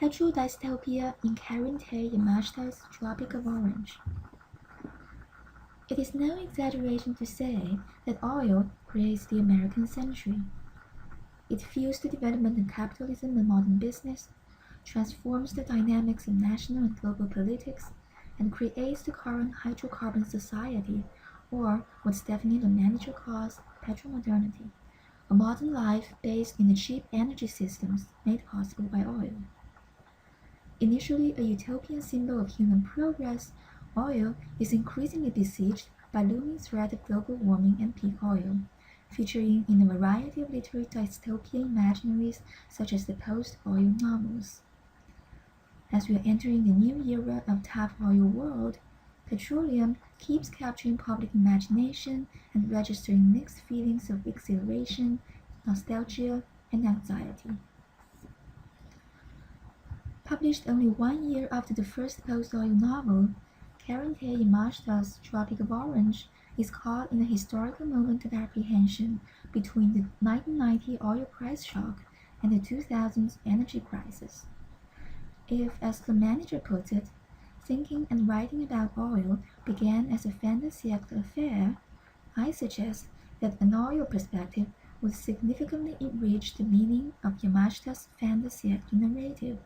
Petrodystopia in Yamashita's Tropic of Orange. It is no exaggeration to say that oil creates the American century. It fuels the development of capitalism and modern business, transforms the dynamics of national and global politics, and creates the current hydrocarbon society, or what Stephanie the manager calls petromodernity, a modern life based in the cheap energy systems made possible by oil. Initially a utopian symbol of human progress, oil is increasingly besieged by looming threat of global warming and peak oil, featuring in a variety of literary dystopian imaginaries such as the post-oil novels. As we are entering the new era of tough oil world, petroleum keeps capturing public imagination and registering mixed feelings of exhilaration, nostalgia, and anxiety. Published only 1 year after the first post-oil novel, Yamashita's Tropic of Orange is caught in a historical moment of apprehension between the 1990 oil price shock and the 2000s energy crisis. If, as the manager puts it, thinking and writing about oil began as a fin de siècle affair, I suggest that an oil perspective would significantly enrich the meaning of Yamashita's fin de siècle narrative,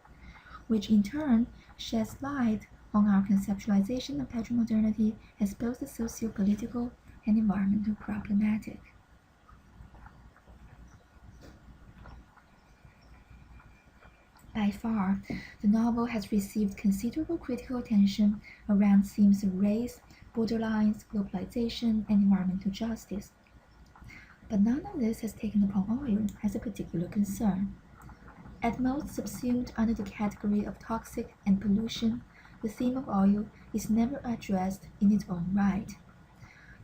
which in turn sheds light on our conceptualization of petromodernity as both a socio-political and environmental problematic. By far, the novel has received considerable critical attention around themes of race, borderlines, globalization, and environmental justice. But none of this has taken upon oil as a particular concern. At most subsumed under the category of toxic and pollution, the theme of oil is never addressed in its own right.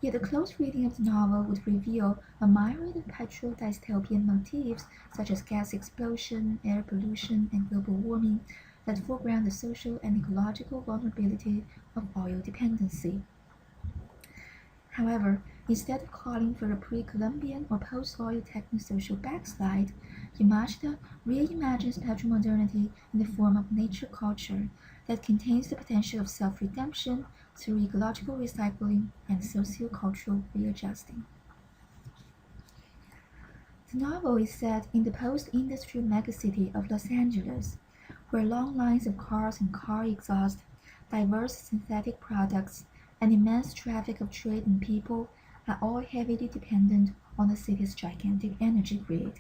Yet a close reading of the novel would reveal a myriad of petro-dystopian motifs such as gas explosion, air pollution, and global warming that foreground the social and ecological vulnerability of oil dependency. However, instead of calling for a pre-Columbian or post-oil techno-social backslide, Yamashita reimagines petromodernity in the form of nature culture that contains the potential of self-redemption through ecological recycling and socio-cultural readjusting. The novel is set in the post-industrial megacity of Los Angeles, where long lines of cars and car exhaust, diverse synthetic products, and immense traffic of trade and people are all heavily dependent on the city's gigantic energy grid.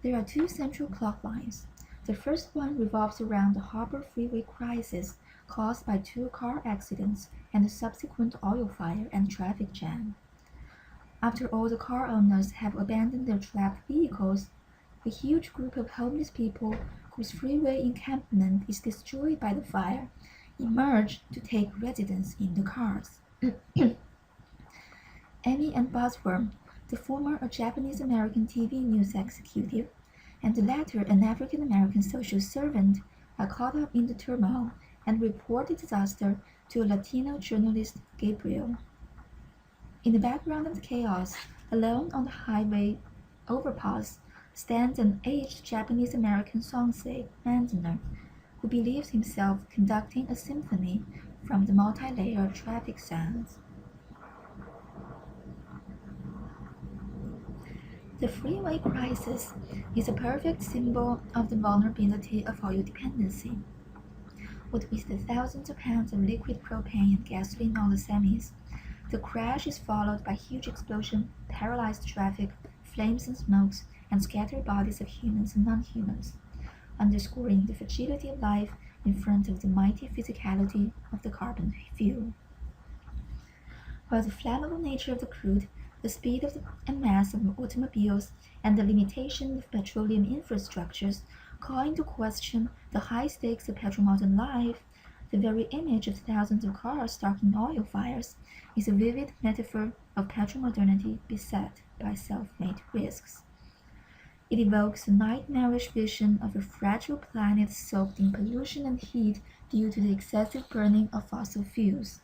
There are two central plot lines. The first one revolves around the harbor freeway crisis caused by two car accidents and the subsequent oil fire and traffic jam. After all the car owners have abandoned their trapped vehicles, a huge group of homeless people whose freeway encampment is destroyed by the fire emerge to take residence in the cars. Amy and Bosworm, the former a Japanese-American TV news executive, and the latter an African-American social servant, are caught up in the turmoil and report the disaster to a Latino journalist, Gabriel. In the background of the chaos, alone on the highway overpass, stands an aged Japanese-American sonsei, Manzaner, who believes himself conducting a symphony from the multi-layered traffic sounds. The freeway crisis is a perfect symbol of the vulnerability of oil dependency. What with the thousands of pounds of liquid propane and gasoline on the semis, the crash is followed by huge explosion, paralyzed traffic, flames and smokes, and scattered bodies of humans and non-humans, underscoring the fragility of life in front of the mighty physicality of the carbon fuel. While the flammable nature of the crude, the speed and mass of automobiles, and the limitation of petroleum infrastructures call into question the high stakes of petromodern life, the very image of thousands of cars stalking oil fires is a vivid metaphor of petromodernity beset by self-made risks. It evokes a nightmarish vision of a fragile planet soaked in pollution and heat due to the excessive burning of fossil fuels,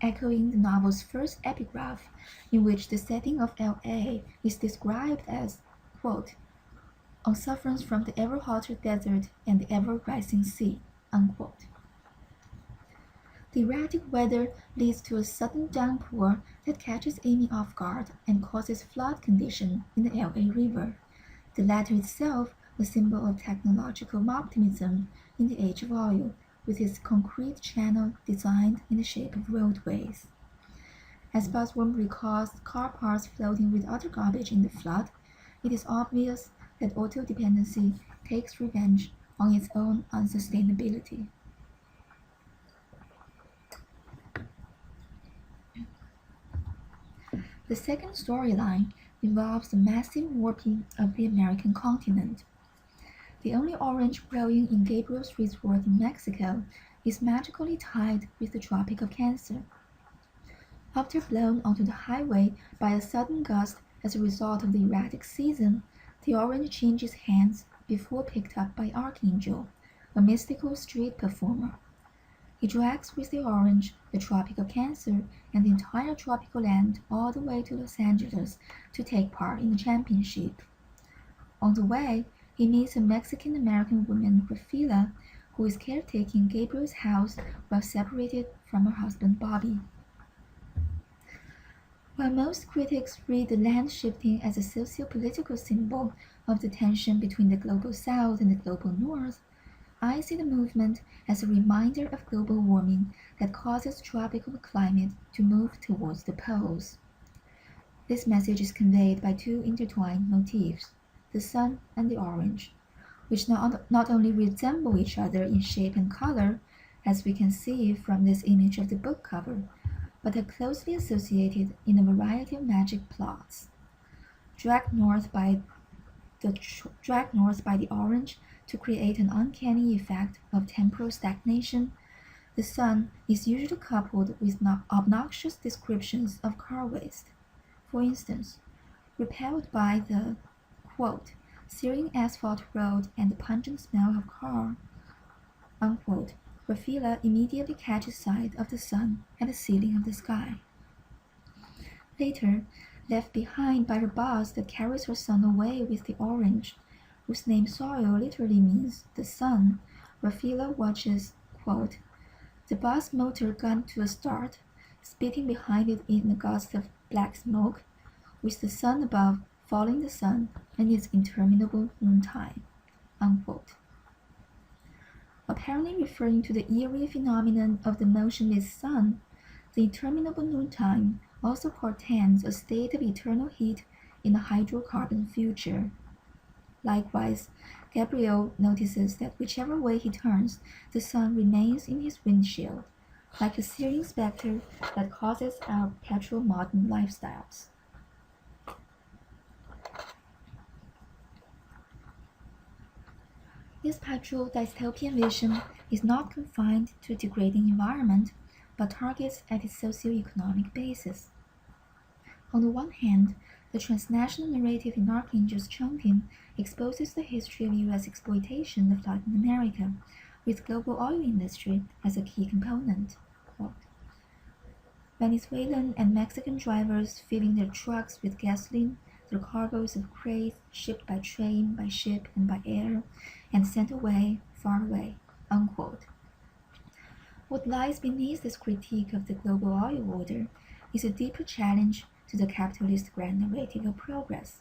echoing the novel's first epigraph, in which the setting of LA is described as, quote, on sufferance from the ever-hotter desert and the ever-rising sea." Unquote. The erratic weather leads to a sudden downpour that catches Amy off guard and causes flood condition in the LA River, the latter itself a symbol of technological optimism in the age of oil, with its concrete channel designed in the shape of roadways. As Busworm recalls car parts floating with other garbage in the flood, it is obvious that auto dependency takes revenge on its own unsustainability. The second storyline involves the massive warping of the American continent. The only orange growing in Gabriel's resort in Mexico is magically tied with the Tropic of Cancer. After blown onto the highway by a sudden gust as a result of the erratic season, the orange changes hands before picked up by Archangel, a mystical street performer. He drags with the orange the Tropic of Cancer and the entire tropical land all the way to Los Angeles to take part in the championship. On the way, he meets a Mexican-American woman, Rafaela, who is caretaking Gabriel's house while separated from her husband, Bobby. While most critics read the land shifting as a socio-political symbol of the tension between the global South and the global North, I see the movement as a reminder of global warming that causes tropical climate to move towards the poles. This message is conveyed by two intertwined motifs, the sun and the orange, which not only resemble each other in shape and color, as we can see from this image of the book cover, but are closely associated in a variety of magic plots. Dragged north by the orange to create an uncanny effect of temporal stagnation, the sun is usually coupled with obnoxious descriptions of car waste. For instance, repelled by the, quote, searing asphalt road and the pungent smell of car, unquote, Rafaela immediately catches sight of the sun at the ceiling of the sky. Later, left behind by her boss that carries her son away with the orange, whose name Soil literally means the sun, Rafaela watches, quote, the bus motor gun to a start, spitting behind it in a gust of black smoke, with the sun above following the sun and its interminable noontime, unquote. Apparently referring to the eerie phenomenon of the motionless sun, the interminable noontime also portends a state of eternal heat in a hydrocarbon future. Likewise, Gabriel notices that whichever way he turns, the sun remains in his windshield, like a searing specter that causes our perpetual modern lifestyles. This petrol dystopian vision is not confined to a degrading environment, but targets at its socio-economic basis. On the one hand, the transnational narrative in Archangel's Chanting exposes the history of U.S. exploitation of Latin America, with global oil industry as a key component. Quote, Venezuelan and Mexican drivers filling their trucks with gasoline, their cargoes of crates shipped by train, by ship, and by air, and sent away, far away. Unquote. What lies beneath this critique of the global oil order is a deeper challenge to the capitalist grand narrative of progress.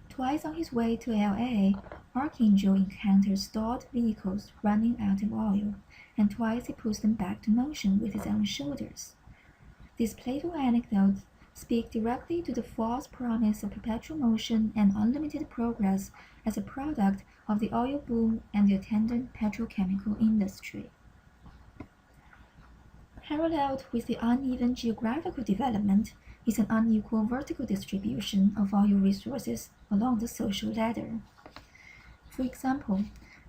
Twice on his way to LA, Archangel encounters stalled vehicles running out of oil, and twice he pulls them back to motion with his own shoulders. These playful anecdotes speak directly to the false promise of perpetual motion and unlimited progress as a product of the oil boom and the attendant petrochemical industry. Paralleled with the uneven geographical development is an unequal vertical distribution of oil resources along the social ladder. For example,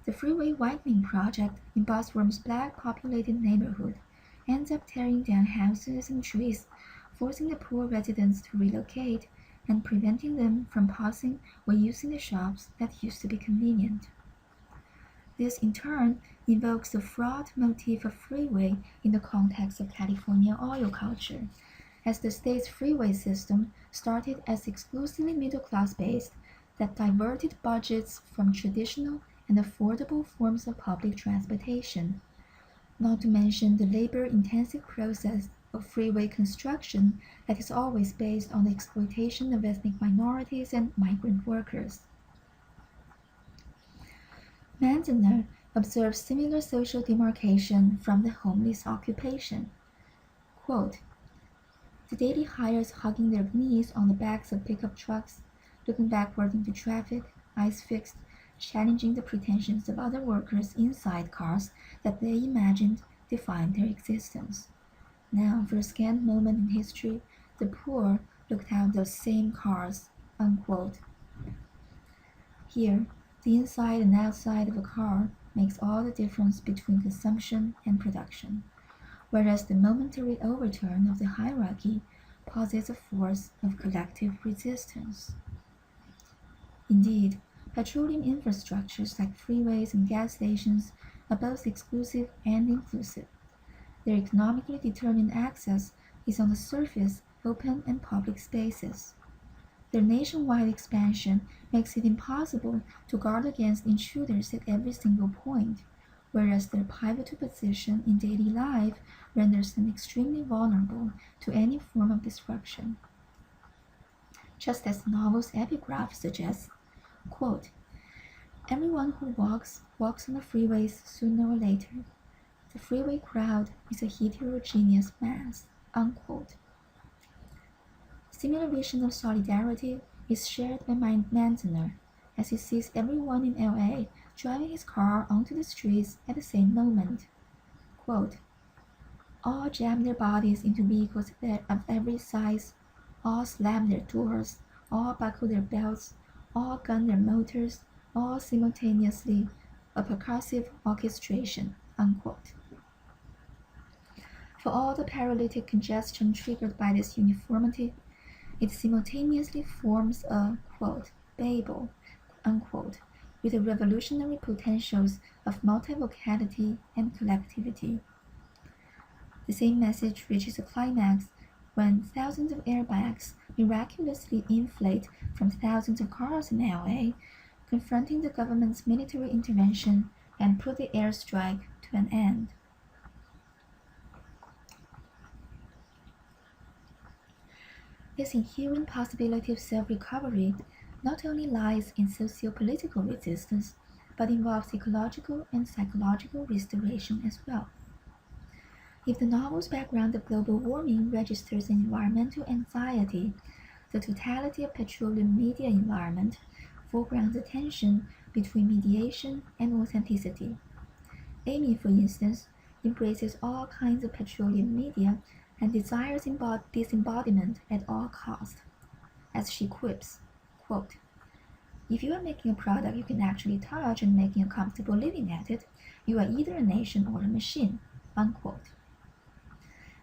the freeway widening project in Busworm's black-populated neighborhood ends up tearing down houses and trees, forcing the poor residents to relocate and preventing them from passing or using the shops that used to be convenient. This, in turn, invokes the fraught motif of freeway in the context of California oil culture, as the state's freeway system started as exclusively middle-class based, that diverted budgets from traditional and affordable forms of public transportation, not to mention the labor-intensive process of freeway construction that is always based on the exploitation of ethnic minorities and migrant workers. Manzaner observes similar social demarcation from the homeless occupation. Quote, the daily hires hugging their knees on the backs of pickup trucks, looking backward into traffic, eyes fixed, challenging the pretensions of other workers inside cars that they imagined defined their existence. Now, for a scant moment in history, the poor looked out those same cars. Unquote. Here, the inside and outside of a car makes all the difference between consumption and production, whereas the momentary overturn of the hierarchy posits a force of collective resistance. Indeed, petroleum infrastructures like freeways and gas stations are both exclusive and inclusive. Their economically determined access is on the surface, open and public spaces. Their nationwide expansion makes it impossible to guard against intruders at every single point, whereas their pivotal position in daily life renders them extremely vulnerable to any form of disruption. Just as the novel's epigraph suggests, quote, everyone who walks on the freeways sooner or later. The freeway crowd is a heterogeneous mass. Unquote. Similar vision of solidarity is shared by Manzaner as he sees everyone in LA driving his car onto the streets at the same moment. Quote, all jam their bodies into vehicles of every size, all slam their doors, all buckle their belts, all gun their motors, all simultaneously, a percussive orchestration. Unquote. For all the paralytic congestion triggered by this uniformity, it simultaneously forms a, quote, Babel, unquote, with the revolutionary potentials of multivocality and collectivity. The same message reaches a climax when thousands of airbags miraculously inflate from thousands of cars in LA, confronting the government's military intervention and put the airstrike to an end. This inherent possibility of self-recovery not only lies in socio-political resistance, but involves ecological and psychological restoration as well. If the novel's background of global warming registers an environmental anxiety, the totality of petroleum media environment foregrounds a tension between mediation and authenticity. Amy, for instance, embraces all kinds of petroleum media and desires disembodiment at all costs. As she quips, quote, if you are making a product you can actually touch and making a comfortable living at it, you are either a nation or a machine. Unquote.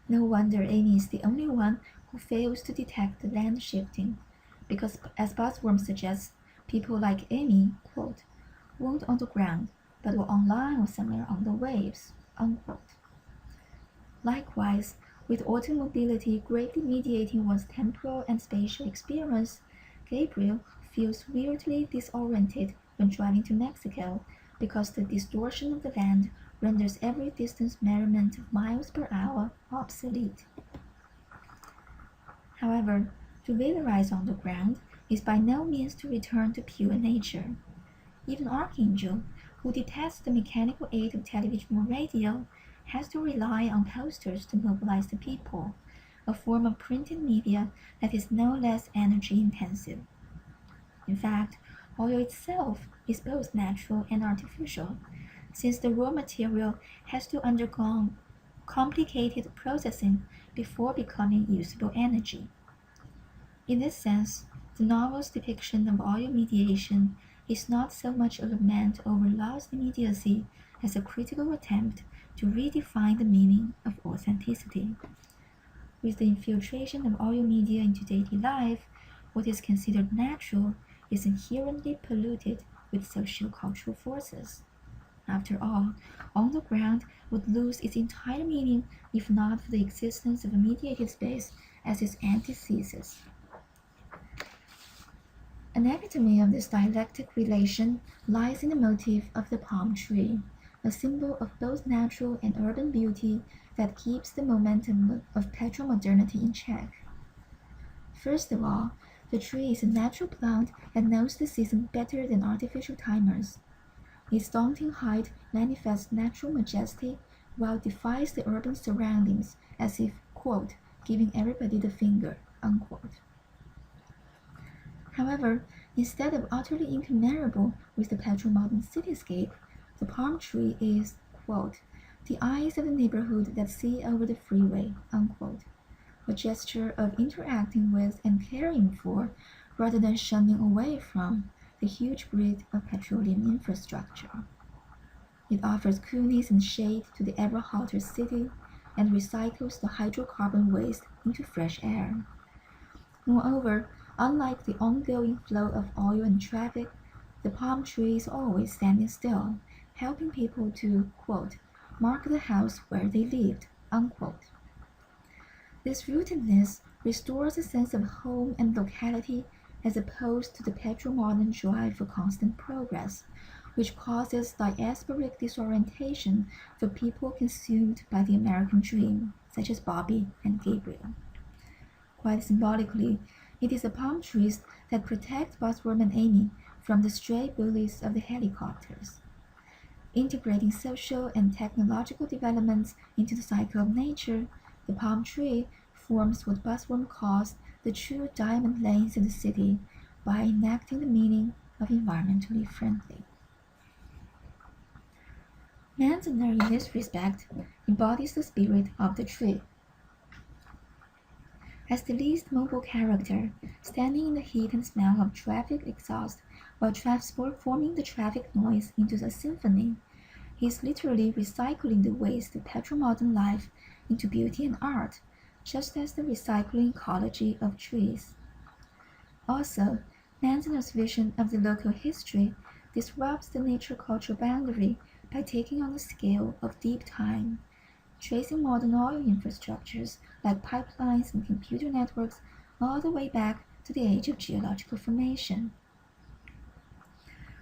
No wonder Amy is the only one who fails to detect the land shifting, because as Buzzworm suggests, people like Amy, quote, weren't on the ground, but were online or somewhere on the waves. Unquote. Likewise, with automobility greatly mediating one's temporal and spatial experience, Gabriel feels weirdly disoriented when driving to Mexico because the distortion of the land renders every distance measurement of miles per hour obsolete. However, to valorize on the ground is by no means to return to pure nature. Even Archangel, who detests the mechanical aid of television or radio, has to rely on posters to mobilize the people, a form of printed media that is no less energy intensive. In fact, oil itself is both natural and artificial, since the raw material has to undergo complicated processing before becoming usable energy. In this sense, the novel's depiction of oil mediation is not so much a lament over lost immediacy as a critical attempt to redefine the meaning of authenticity. With the infiltration of oil media into daily life, what is considered natural is inherently polluted with socio-cultural forces. After all, on the ground would lose its entire meaning if not for the existence of a mediated space as its antithesis. An epitome of this dialectic relation lies in the motif of the palm tree, a symbol of both natural and urban beauty that keeps the momentum of petromodernity in check. First of all, the tree is a natural plant that knows the season better than artificial timers. Its daunting height manifests natural majesty while it defies the urban surroundings as if, quote, giving everybody the finger, unquote. However, instead of utterly incomparable with the petromodern cityscape, the palm tree is, quote, the eyes of the neighborhood that see over the freeway, unquote, a gesture of interacting with and caring for, rather than shunning away from, the huge grid of petroleum infrastructure. It offers coolness and shade to the ever hotter city and recycles the hydrocarbon waste into fresh air. Moreover, unlike the ongoing flow of oil and traffic, the palm tree is always standing still, helping people to, quote, mark the house where they lived, unquote. This rootedness restores a sense of home and locality as opposed to the petromodern drive for constant progress, which causes diasporic disorientation for people consumed by the American dream, such as Bobby and Gabriel. Quite symbolically, it is the palm trees that protect Bosworth and Amy from the stray bullets of the helicopters. Integrating social and technological developments into the cycle of nature, the palm tree forms what Bosworth calls the true diamond lanes in the city by enacting the meaning of environmentally friendly. Manzanar, in this respect, embodies the spirit of the tree. As the least mobile character, standing in the heat and smell of traffic exhaust while transforming the traffic noise into a symphony, he is literally recycling the waste of petromodern life into beauty and art, just as the recycling ecology of trees. Also, Manzanar's vision of the local history disrupts the nature-culture boundary by taking on the scale of deep time, tracing modern oil infrastructures like pipelines and computer networks all the way back to the age of geological formation.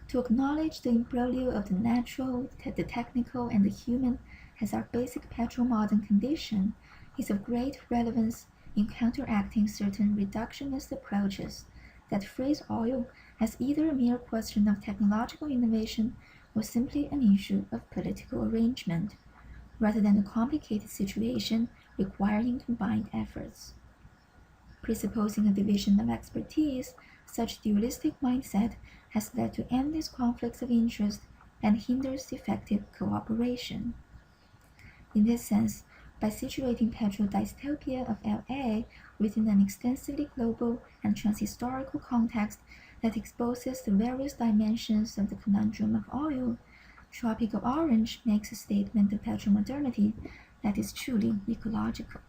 To acknowledge the imbroglio of the natural, the technical, and the human as our basic petromodern condition is of great relevance in counteracting certain reductionist approaches that phrase oil as either a mere question of technological innovation or simply an issue of political arrangement, rather than a complicated situation requiring combined efforts. Presupposing a division of expertise, such dualistic mindset has led to endless conflicts of interest and hinders effective cooperation. In this sense, by situating Petrodystopia of LA within an extensively global and transhistorical context that exposes the various dimensions of the conundrum of oil, Tropic of Orange makes a statement of petromodernity that is truly ecological.